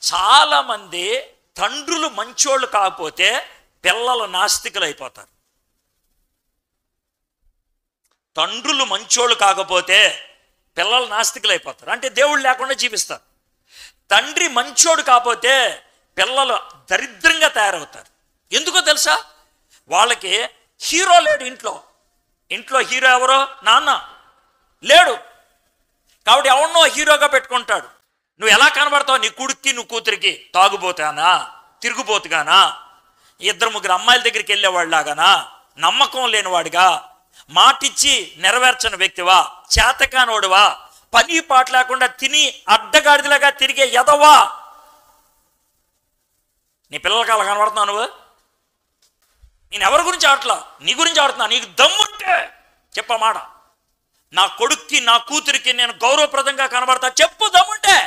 చాలామంది తండ్రులు మంచోళ్ళు కాకపోతే పిల్లలు నాస్తికులు అయిపోతారు. తండ్రులు మంచోళ్ళు కాకపోతే పిల్లలు నాస్తికులు అయిపోతారు, అంటే దేవుడు లేకుండా జీవిస్తారు. తండ్రి మంచోడు కాకపోతే పిల్లలు దరిద్రంగా తయారవుతారు. ఎందుకో తెలుసా? వాళ్ళకి హీరో లేడు. ఇంట్లో హీరో ఎవరో? నాన్న లేడు. కాబట్టి ఎవరినో హీరోగా పెట్టుకుంటాడు. నువ్వు ఎలా కనబడతావు? నీ కొడుక్కి నువ్వు కూతురికి తాగుబోతానా, తిరుగుబోతుగానా, 2-3 అమ్మాయిల దగ్గరికి వెళ్ళేవాళ్ళలాగానా, నమ్మకం లేనివాడిగా, మాటిచ్చి నెరవేర్చని వ్యక్తివా, చేతకానోడువా, పని పాట లేకుండా తిని అడ్డగాడిదలాగా తిరిగే ఎదవా? నీ పిల్లలకి అలా కనబడుతున్నావు నువ్వు? నేను ఎవరి గురించి ఆడట్లా, నీ గురించి ఆడుతున్నా. నీకు దమ్ముంటే చెప్పమాట. నా కొడుక్కి నా కూతురికి నేను గౌరవప్రదంగా కనబడతా చెప్పు, దమ్ముంటే.